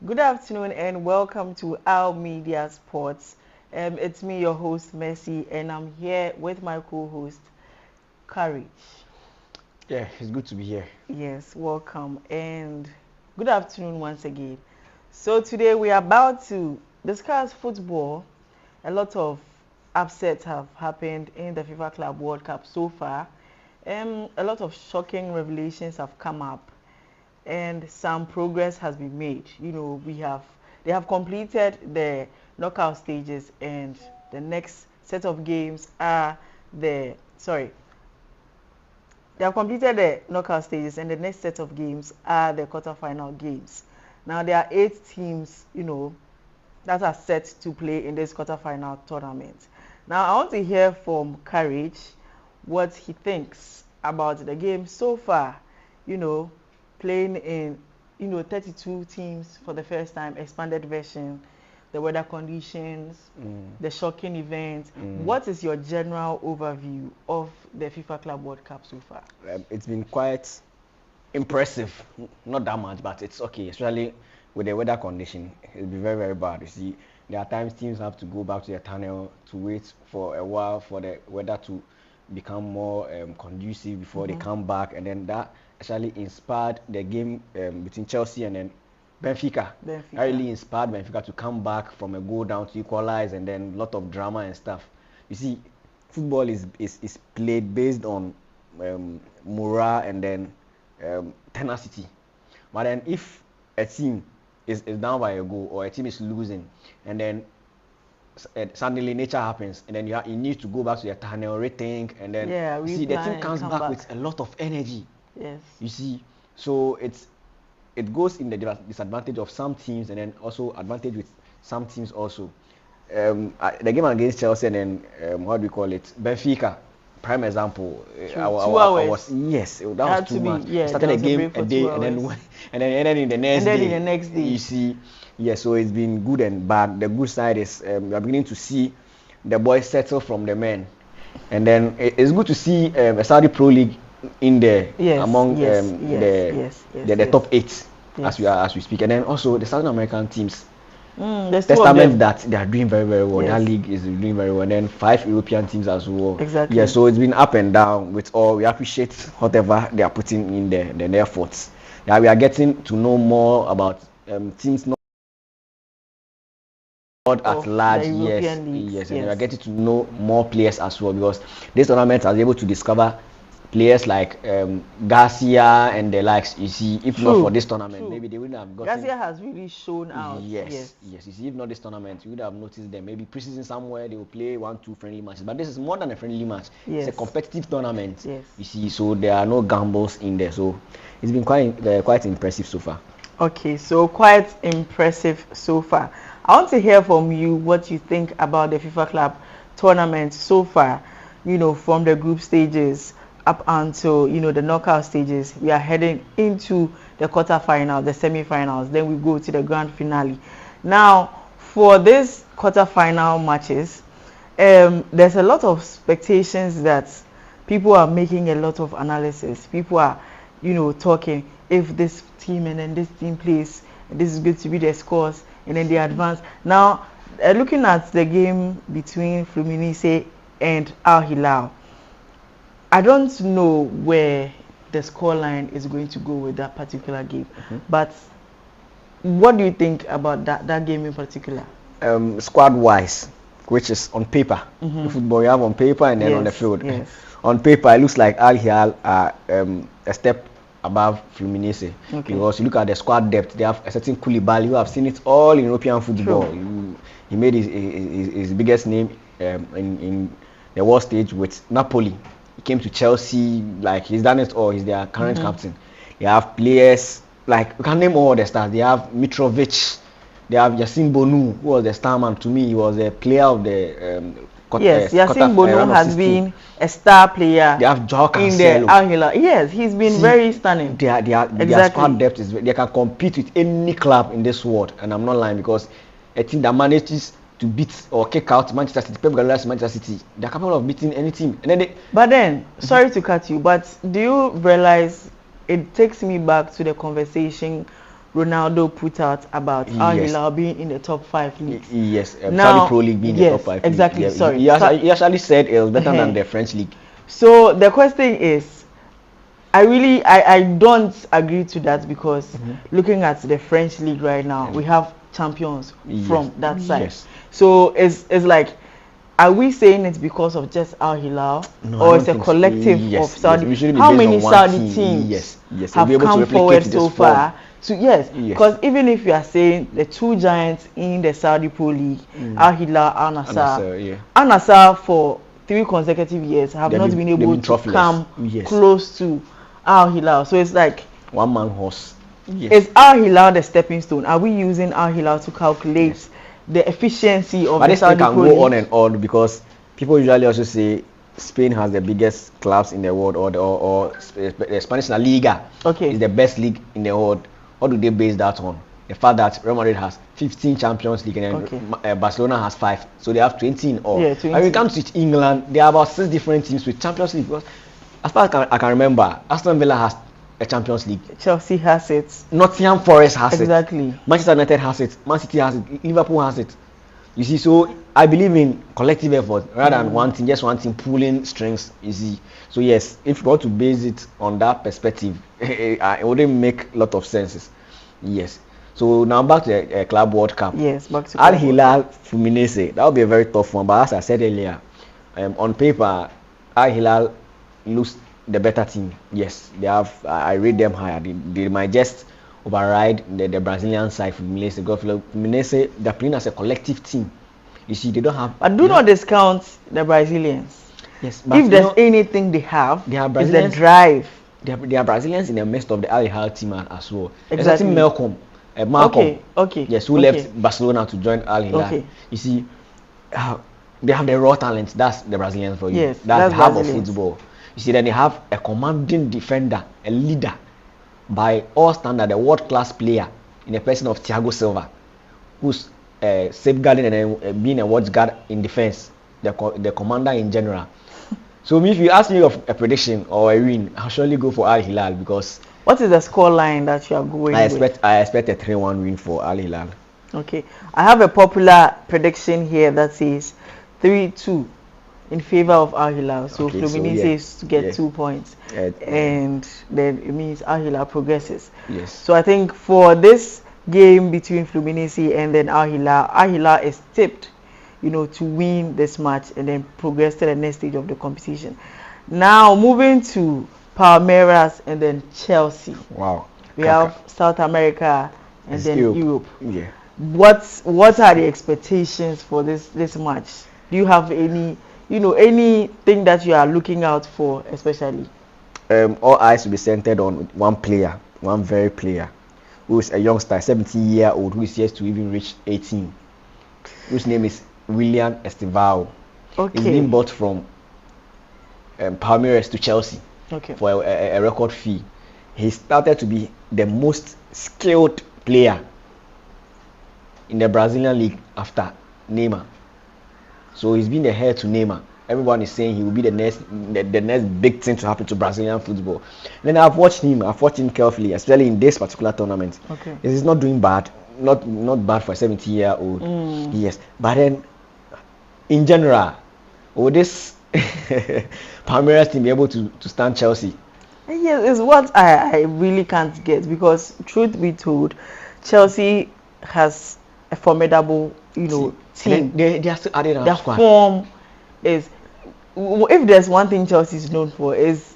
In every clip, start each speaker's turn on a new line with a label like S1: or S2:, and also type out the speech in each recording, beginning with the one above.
S1: Good afternoon and welcome to Our Media Sports. It's me, your host, Mercy, and I'm here with my co-host, Courage.
S2: Yeah, it's good to be here.
S1: Yes, welcome and good afternoon once again. So today we are about to discuss football. A lot of upsets have happened in the FIFA Club World Cup so far. A lot of shocking revelations have come up and some progress has been made. They have completed the knockout stages, and the next set of games are the sorry. They have completed the knockout stages, and the next set of games are the quarterfinal games. Now there are 8 teams, that are set to play in this quarterfinal tournament. Now I want to hear from Courage what he thinks about the game so far. You know, playing in 32 teams for the first time, expanded version, the weather conditions, the shocking events. What is your general overview of the FIFA Club World Cup so far?
S2: It's been quite impressive. Not that much, but it's okay. Especially with the weather condition, it'll be very, very bad. You see, there are times teams have to go back to their tunnel to wait for a while for the weather to become more conducive before they come back, and then that actually inspired the game between Chelsea and then Benfica. That really inspired Benfica to come back from a goal down to equalize, and then a lot of drama and stuff. You see, football is played based on morale and then tenacity. But then if a team is down by a goal or a team is losing, and then suddenly nature happens, and then you need to go back to your tunnel, rethink, and then you see the team comes back with a lot of energy.
S1: Yes.
S2: You see, so it goes in the disadvantage of some teams, and then also advantage with some teams also. The game against Chelsea and then what do we call it, Benfica, prime example.
S1: I was
S2: yes, that was too much.
S1: Yeah,
S2: started a game a day and then ended in the next day.
S1: The next day.
S2: You see, yeah. So it's been good and bad. The good side is we are beginning to see the boys settle from the men, and then it's good to see a Saudi Pro League in there among the top 8 as we speak, and then also the Southern American teams. Testament that they are doing very, very well. That league is doing very well. And then 5 European teams as well.
S1: Exactly.
S2: Yeah, so it's been up and down with all. We appreciate whatever they are putting in their efforts. Yeah, we are getting to know more about teams not at large. Yes, and we are getting to know more players as well, because this tournament is able to discover players like Garcia and the likes. You see, if not for this tournament, maybe they wouldn't have gotten.
S1: Garcia has really shown out.
S2: Yes. You see, if not this tournament, you would have noticed them. Maybe preseason somewhere they will play 1-2 friendly matches, but this is more than a friendly match. It's a competitive tournament.
S1: Yes.
S2: You see, so there are no gambles in there. So it's been quite impressive so far.
S1: Okay, so quite impressive so far. I want to hear from you what you think about the FIFA Club tournament so far. From the group stages up until the knockout stages. We are heading into the quarterfinal, the semi-finals. Then we go to the grand finale. Now, for these quarterfinal matches, there's a lot of expectations that people are making a lot of analysis. People are, talking if this team and then this team plays, this is going to be the scores, and then they advance. Now, looking at the game between Fluminense and Al Hilal, I don't know where the scoreline is going to go with that particular game, but what do you think about that game in particular?
S2: Squad-wise, which is on paper, the football you have on paper and then on the field.
S1: Yes.
S2: On paper, it looks like Al Hilal are a step above Fluminense, because you look at the squad depth. They have a certain Koulibaly, who have seen it all in European football. He made his biggest name in the world stage with Napoli. He came to Chelsea, like he's done it all. He's their current captain. They have players like, we can name all the stars. They have Mitrovic. They have Yassine Bonu, who was the star man. To me, he was a player of the
S1: Yassine Bonu has been a star player.
S2: They have Joao Pedro
S1: in the Al Hilal. Yes, he's been very stunning.
S2: Their squad depth is, they can compete with any club in this world, and I'm not lying, because a team that manages to beat or kick out Manchester City, Pep Guardiola's Manchester City, they're capable of beating any team. And then
S1: but then, sorry to cut you, but do you realize it takes me back to the conversation Ronaldo put out about Al
S2: Yes.
S1: Hilal being in the top 5 leagues.
S2: Yes,
S1: Now,
S2: Saudi Pro League being the
S1: yes,
S2: top 5
S1: exactly.
S2: league.
S1: Sorry.
S2: He actually said it was better than the French league.
S1: So the question is, I don't agree to that because looking at the French league right now, we have champions from that side.
S2: Yes.
S1: So it's like, are we saying it because of just Al Hilal,
S2: No,
S1: or it's a collective of Saudi?
S2: We shouldn't be
S1: How
S2: based
S1: many
S2: on one
S1: Saudi
S2: team.
S1: teams
S2: Yes,
S1: have
S2: be able to
S1: come
S2: replicate
S1: forward
S2: this
S1: so
S2: form.
S1: far? So yes, because even if you are saying the two giants in the Saudi Pro League, Al Hilal, Al Nassr, Al Nassr for 3 consecutive years have not been able to come close to Al Hilal. So it's like
S2: one man horse.
S1: Is Al Hilal the stepping stone? Are we using Al Hilal to calculate the efficiency of the Saudi Pro League?
S2: But this can go on and on because people usually also say Spain has the biggest clubs in the world, or the Spanish La Liga is the best league in the world. What do they base that on? The fact that Real Madrid has 15 Champions League and Barcelona has 5, so they have 20 in all. And when it comes to England, there are about 6 different teams with Champions League. Because as far as I can remember, Aston Villa has a Champions League.
S1: Chelsea has it.
S2: Nottingham Forest has it.
S1: Exactly.
S2: Manchester United has it. Man City has it. Liverpool has it. You see, so I believe in collective effort rather than one team, just one team pulling strings. You see, so yes, if you want to base it on that perspective, it wouldn't make a lot of sense. Yes. So now back to the Club World Cup.
S1: Yes, back to
S2: Al Hilal Fluminense. That would be a very tough one, but as I said earlier, on paper, Al Hilal looks the better team. Yes, they have. I rate them higher. They might just override the Brazilian side. Fluminense, Fluminense, they're playing as a collective team. You see, they don't have.
S1: But do not discount the Brazilians.
S2: Yes, but
S1: if there's anything they have, is the drive.
S2: They are Brazilians in the midst of the Al Hilal team as well.
S1: Exactly.
S2: Malcolm.
S1: Okay.
S2: Yes, who left Barcelona to join Al Hilal. Okay. You see, they have the raw talent. That's the Brazilians for you.
S1: Yes,
S2: that's the half of football. You see, then they have a commanding defender, a leader, by all standard, a world-class player in the person of Thiago Silva, who's safeguarding and being a watchguard in defense, the commander in general. So if you ask me of a prediction or a win, I'll surely go for Al Hilal because.
S1: What is the score line that you are going with?
S2: I expect a 3-1 win for Al Hilal.
S1: Okay, I have a popular prediction here that says 3-2 in favor of Al Hilal. So Fluminense is to get 2 points, and then it means Al Hilal progresses.
S2: Yes.
S1: So I think for this game between Fluminense and then Al Hilal is tipped, to win this match and then progress to the next stage of the competition. Now moving to Palmeiras and then Chelsea.
S2: Wow.
S1: We have South America and then Europe.
S2: Yeah.
S1: What are the expectations for this match? Do you have any anything that you are looking out for especially?
S2: All eyes will be centered on one player, one very player, who is a youngster, 17-year-old, who is yet to even reach 18, whose name is William Estevao.
S1: Okay.
S2: He's been bought from Palmeiras to Chelsea for a record fee. He started to be the most skilled player in the Brazilian league after Neymar. So he's been the heir to Neymar. Everyone is saying he will be the next big thing to happen to Brazilian football. Then I've watched him carefully, especially in this particular tournament.
S1: Okay.
S2: He's not doing bad. Not bad for a 70-year-old. Yes. But then in general, will this Palmeiras team be able to stand Chelsea?
S1: Yes, it's what I really can't get, because truth be told, Chelsea has a formidable, team.
S2: They are still adding
S1: their form is, if there's one thing Chelsea is known for, is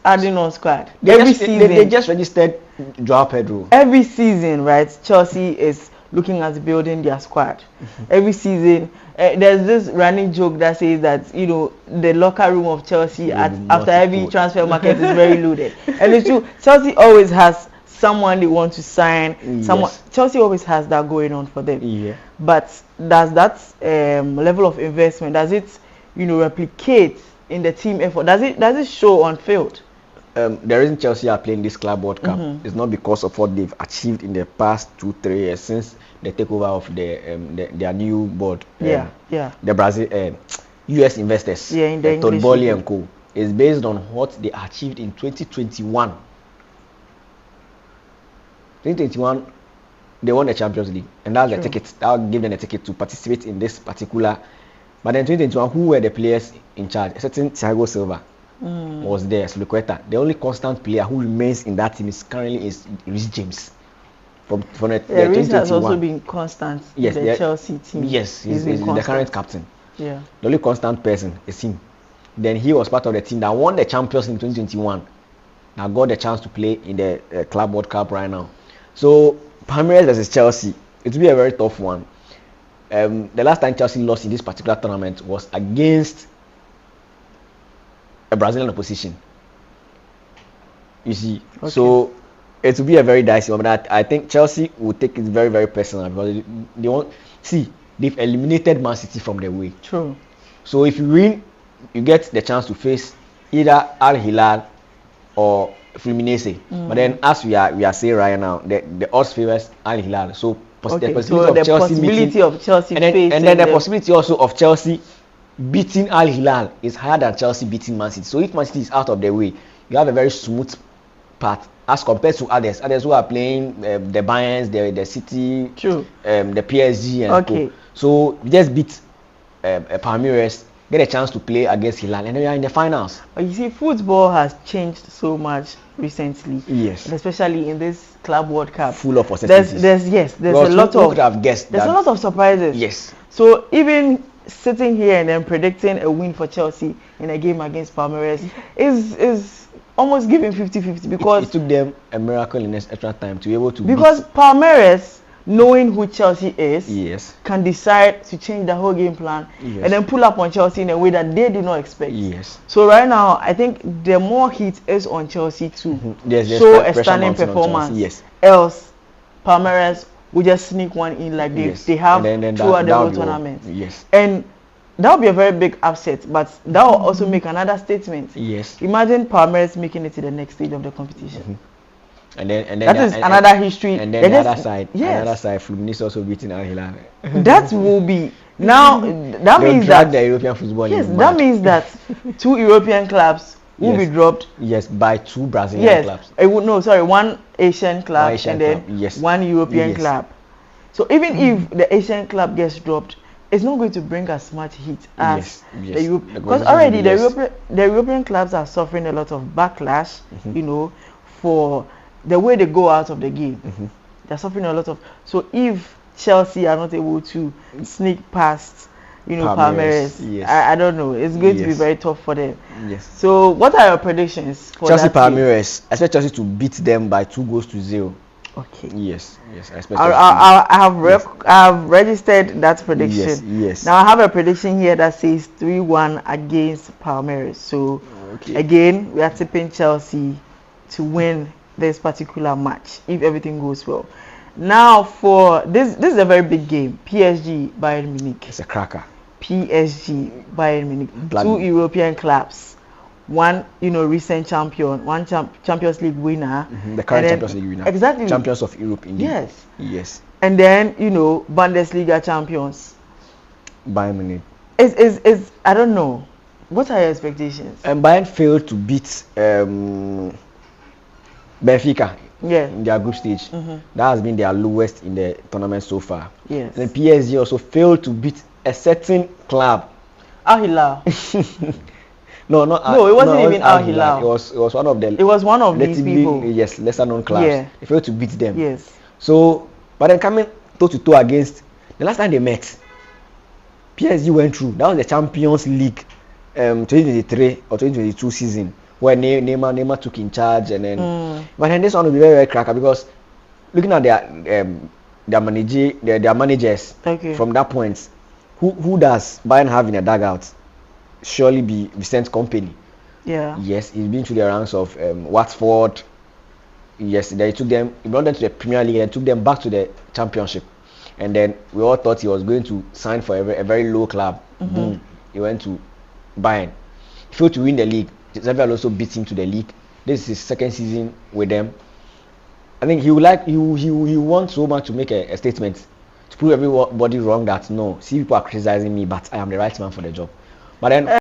S1: adding on squad. Every season
S2: they just registered Joao Pedro.
S1: Every season, right? Chelsea is looking at building their squad. Every season, there's this running joke that says that the locker room of Chelsea after every transfer market is very loaded, and it's true. Chelsea always has someone they want to sign. Chelsea always has that going on for them.
S2: Yeah.
S1: But does that level of investment, does it replicate in the team effort? Does it show on field?
S2: The reason Chelsea are playing this Club World Cup is not because of what they've achieved in the past 2-3 years since the takeover of their new board. The Brazil US investors, Todd Boehly and Co. is based on what they achieved in 2021. 2021 they won the Champions League, and that's the
S1: True.
S2: ticket. That will give them a ticket to participate in this particular. But then 2021, who were the players in charge? A certain Thiago Silva was there, Sluqueta. The only constant player who remains in that team is currently Reece James. From the
S1: Reece has also been constant in the Chelsea team.
S2: Yes, he's the current captain.
S1: Yeah.
S2: The only constant person is him. Then he was part of the team that won the Champions League in 2021. Now got the chance to play in the Club World Cup right now. So Palmeiras versus Chelsea, it will be a very tough one. The last time Chelsea lost in this particular tournament was against a Brazilian opposition. You see, okay. So it will be a very dicey one. But I think Chelsea will take it very, very personal because they want. See, they've eliminated Man City from their way.
S1: True.
S2: So if you win, you get the chance to face either Al Hilal or Fluminense. But then, as we are saying right now, the odds favors Al Hilal. So the possibility of Chelsea and then the possibility also of Chelsea beating Al Hilal is higher than Chelsea beating Man City. So if Man City is out of the way, you have a very smooth path as compared to others who are playing the Bayerns, the City, the PSG, and so you just beat Palmeiras, get a chance to play against Hilal, and then you are in the finals.
S1: But you see, football has changed so much recently.
S2: Yes.
S1: Especially in this Club World Cup.
S2: Full of possibilities.
S1: There's a lot of.
S2: Could have guessed
S1: there's a lot of surprises.
S2: Yes.
S1: So even sitting here and then predicting a win for Chelsea in a game against Palmeiras is almost giving 50-50 because
S2: it took them a miracle in this extra time to be able to.
S1: Because Palmeiras, knowing who Chelsea is,
S2: yes,
S1: can decide to change the whole game plan, yes, and then pull up on Chelsea in a way that they did not expect.
S2: Yes.
S1: So right now, I think the more heat is on Chelsea to
S2: yes,
S1: show a stunning performance.
S2: Yes.
S1: Else, Palmeiras will just sneak one in like they have throughout the whole tournament.
S2: Yes.
S1: And that would be a very big upset, but that will also make another statement.
S2: Yes.
S1: Imagine Palmeiras making it to the next stage of the competition.
S2: And then
S1: that is another history.
S2: And then the other side, Fluminense also beating Al Hilal.
S1: That will be now. That means that
S2: the European football.
S1: Yes, that means that 2 European clubs will be dropped.
S2: Yes, by 2 Brazilian clubs.
S1: One Asian club and then 1 European club. So even if the Asian club gets dropped, it's not going to bring as much heat as the Europe, because already the European clubs are suffering a lot of backlash. You know, for the way they go out of the game. They're suffering a lot of. So if Chelsea are not able to sneak past, Palmeiras, I don't know. It's going to be very tough for them.
S2: Yes.
S1: So what are your predictions for
S2: Chelsea Palmeiras? I expect Chelsea to beat them by 2-0.
S1: Okay.
S2: Yes. I expect.
S1: I have registered that prediction.
S2: Yes.
S1: Now I have a prediction here that says 3-1 against Palmeiras. So again, we are tipping Chelsea to win this particular match if everything goes well. Now for this is a very big game. PSG Bayern Munich.
S2: It's a cracker.
S1: PSG Bayern Munich. 2 European clubs. One recent champion, one Champions League winner.
S2: The current Champions League winner.
S1: Exactly.
S2: Champions of Europe indeed.
S1: Yes. And then Bundesliga champions.
S2: Bayern Munich.
S1: Is I don't know. What are your expectations?
S2: And Bayern failed to beat Benfica in their group stage. That has been their lowest in the tournament so far.
S1: Yes.
S2: And PSG also failed to beat a certain club.
S1: Al Hilal.
S2: No,
S1: it wasn't even Al Hilal.
S2: It was one of the.
S1: It was one of these people.
S2: Yes, lesser known clubs.
S1: Yeah.
S2: They failed to beat them.
S1: Yes.
S2: So, but then coming toe-to-toe against the last time they met, PSG went through. That was the Champions League 2023 or 2022 season where Neymar took in charge, and then but then this one will be very, very cracker because looking at their managers from that point, who does Bayern have in a dugout? Surely be Vicente Kompany.
S1: Yeah.
S2: Yes, he's been through the ranks of Watford. Yes, they took them. He brought them to the Premier League and took them back to the Championship. And then we all thought he was going to sign for a very low club. Boom, he went to Bayern. He failed to win the league. Xavi Alonso beat him to the league. This is his second season with them. I think he wants so much to make a statement to prove everybody wrong that no, see, people are criticizing me, but I am the right man for the job. But then